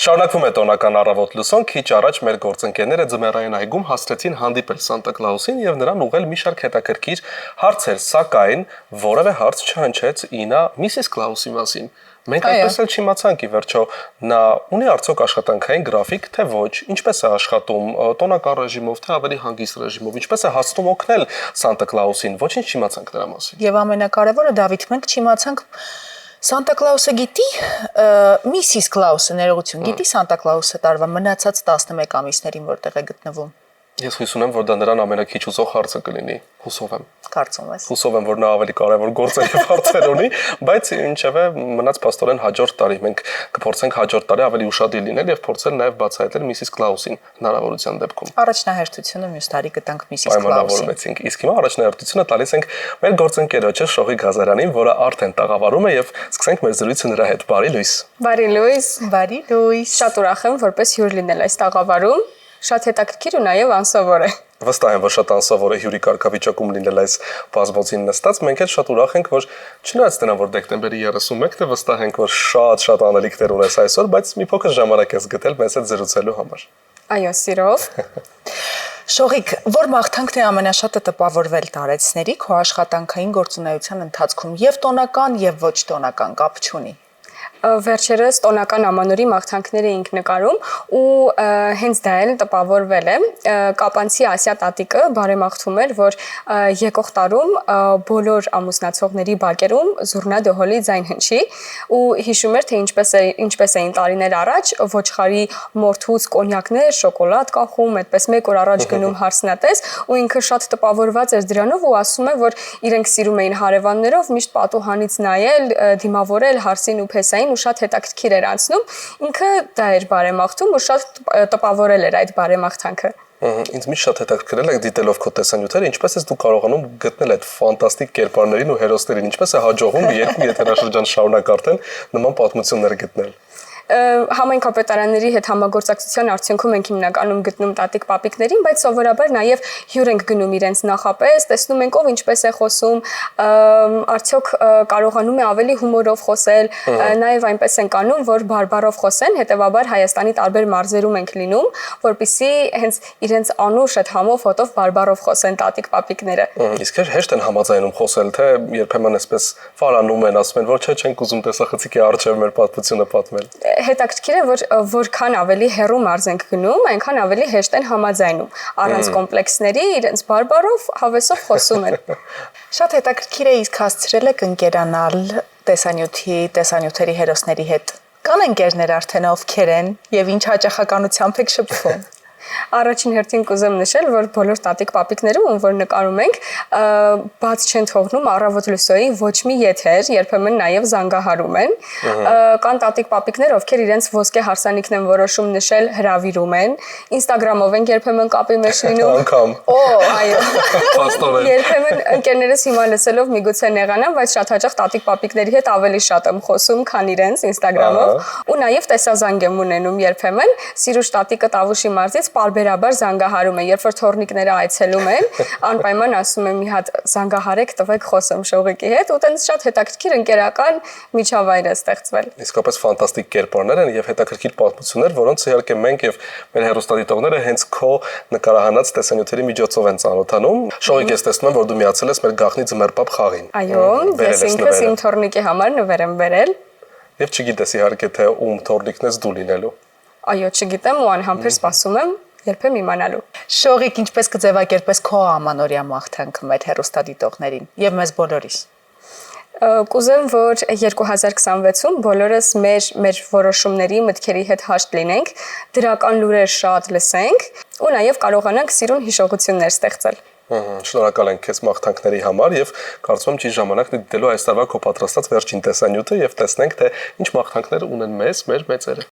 Շարունակվում է տոնական առավոտ լուսոն, քիչ առաջ մեր գործընկերները ձմեռային այգում հասցրեցին հանդիպել Սանտա Կլաուսին եւ նրան ուղղել մի շարք հետաքրքիր հարցեր, սակայն որևէ հարց չհնչեց Ինա Միսիս Կլաուսի մասին։ Մենք այդպես էլ չիմացանք ի վերջո նա ունի արդյոք աշխատանքային գրաֆիկ, թե ոչ, ինչպես է աշխատում տոնական ռեժիմով, թե ավելի հանգիստ ռեժիմով, ինչպես է հասնում օգնել Սանտա Կլաուսին, ոչինչ չիմացանք նրա մասին։ Եվ ամենակարևորը Դավիթ, մենք չիմացանք Սանտա Կլաուսը գիտի, Միսիս Կլաուսը ներողություն, գիտի Սանտա Կլաուսը տարվա մնացած 11 ամիսներին որտեղ է գտնվում։ Ես հույս ունեմ, որ դա նրան ամենաքիչ ուզող հարցը կլինի, հուսով եմ։ Կարծում ես։ Հուսով եմ, որ նա ավելի կարևոր գործեր եւ հարցեր ունի, բայց ինչեւէ մնաց փաստորեն հաջորդ տարի մենք կփորձենք հաջորդ տարի ավելի ուշադիր լինել եւ փորձել նաեւ բացահայտել Միսիս Կլաուսին հնարավորության դեպքում։ Առաջնահերթությունը մյուս տարի կտանք Միսիս Կլաուսին։ Պայմանավորվեցինք։ Իսկ հիմա առաջնահերթությունը տալիս ենք մեր գործընկերոջը Շողիկ Ղազարյանին, որը արդեն տաղավարում է եւ սկսենք մեր զրույցը նրա հետ։ Բարի լույս։ Բարի լույս։ Բարի լույս։ Շատ ուրախ եմ, որպես հյուր լինել այս տաղավարում։ Շատ հետաքրքիր ու նաև անսովոր է։ Վստահ եմ, որ շատ անսովոր է հյուրի կարգավիճակում լինել այս բազմոցին նստած։ Մենք էլ շատ ուրախ ենք, որ չնայած դրան, որ դեկտեմբերի 31-ն է, վստահ ենք, որ շատ անելիքներ ունես այսօր, բայց մի փոքր ժամանակ ես գտել մեզ հետ զրուցելու համար։ Այո, սիրով։ Շողիկ, որ մաղթանքն է ամենաշատը տպավորվել տարեցների քո աշխատանքային գործունեության ընթացքում եւ տոնական եւ ոչ տոնական կապ չունի։ Վերջերս տոնական ամանորի մաղթանքներ էինք նկարում ու հենց դա էլ տպավորվել է կապանցի Ասիա տատիկը բարեմաղթում էր, որ եկող տարում բոլոր ամուսնացողների բակերում զուռնա դհոլի ձայն հնչի ու հիշում էր, թե ինչպես էին տարիներ առաջ ոչխարի մորթուց կոնյակներ, շոկոլադ կախում, այդպես մեկ օր առաջ գնում հարսնատես ու ինքը շատ տպավորված էր դրանով ու ասում է, որ իրենք սիրում էին հարևաններով միշտ պատուհանից նայել, դիմավորել հարսին ու փեսային ու շատ հետաքրքիր էր անցնում, ինքը դա էր բարեմաղթում ու շատ տպավորել էր այդ բարեմաղթանքը։ Ինձ միշտ շատ հետաքրքրել է դիտելով քո տեսանյութերը, ինչպես ես դու կարողանում գտնել այդ ֆանտաստիկ կերպարներին ու հերոսներին, ինչպես է հաջողվում երկու եթերաշրջան շարունակ արդեն նման պատմություններ գտնել։ Համայնքապետարանների հետ համագործակցության արդյունքում ենք հիմնականում գտնում տատիկ պապիկներին, բայց սովորաբար նաև հյուր ենք գնում իրենց նախապես, տեսնում ենք ով ինչպես է խոսում, արդյոք կարողանում է ավելի հումորով խոսել, նաև այնպես ենք անում, որ բարբառով խոսեն, հետևաբար Հայաստանի տարբեր մարզերում ենք լինում, որպեսզի հենց իրենց անուշ այդ համով հոտով բարբառով խոսեն տատիկ պապիկները։ Իսկ հեշտ են համաձայնում խոսել, թե երբեմն այսպես վարանում են, ասում են, որ չէ, չենք ուզում տեսախցիկի առջև մեր պատմությունը պատմել։ Հետաքրքիր է, որ որքան ավելի հեռու մարզ ենք գնում, այնքան ավելի հեշտ են համաձայնում։ Առանց կոմպլեքսների իրենց բարբառով, հավեսով խոսում են։ Շատ հետաքրքիր է, իսկ հասցրել եք ընկերանալ տեսանյութերի հերոսների հետ։ Կան ընկերներ արդեն ովքեր են եւ ինչ հաճախականությամբ եք շփվում։ Առաջին հերթին կուզեմ նշել, որ բոլոր տատիկ պապիկները, ում որ նկարում ենք, բաց չեն թողնում առավոտ լուսոյի ոչ մի եթեր, երբեմն նաև զանգահարում են։ Կան տատիկ պապիկներ, ովքեր իրենց ոսկե հարսանիքն են որոշում նշել, հրավիրում են, Instagram-ով են երբեմն կապի մեջ լինում։ Անգամ։ Այո։ Երբեմն ընկերներս հիմա լսելով միգուցե նեղանան, բայց շատ հաճախ տատիկ պապիկների հետ ավելի շատ եմ խոսում, քան իրենց Instagram-ով։ Ու նաև տեսազանգ եմ ունենում երբեմն, Սիրուշ տատիկը Տավուշի մարզից պարբերաբար զանգահարում է, երբ որ թորնիկները այցելում են, անպայման ասում եմ մի հատ զանգահարեք, տվեք խոսեմ Շողիկի հետ, ու տենց շատ հետաքրքիր ընկերական միջավայր է ստեղծվել։ Իսկապես ֆանտաստիկ կերպարներ են եւ հետաքրքիր պատմություններ, որոնց իհարկե մենք եւ մեր հեռուստադիտողները հենց քո նկարահանած տեսանյութերի միջոցով են ծանոթանում։ Շողիկ, ես տեսնում եմ, որ դու միացել ես մեր գաղտնի ձմեռպապ խաղին։ Այո, ես ինքս իմ թորնիկի համար նվեր եմ բերել։ Եվ չգիտես իհարկե թե ում թորնիկն ես դու լինելու։ Այո, չգիտեմ ու անհամբեր սպասում եմ երբեմ իմանալու։ Շողիկ, ինչպես կձևակերպես քո ամանորյա մաղթանքը մեր հեռուստադիտողներին եւ մեզ բոլորիս։ Կուզեմ, որ 2026-ում բոլորս մեր որոշումների, մտքերի հետ հաշտ լինենք, դրական լուրեր շատ լսենք ու նաև կարողանանք սիրուն հիշողություններ ստեղծել։ Շնորհակալ ենք քեզ մաղթանքների համար եւ կարծում եմ ճիշտ ժամանակն է դիտելու այս տարվա քո պատրաստած վերջին տեսանյութը եւ տեսնենք թե ինչ մաղթանքներ ունեն մեր մեծերը։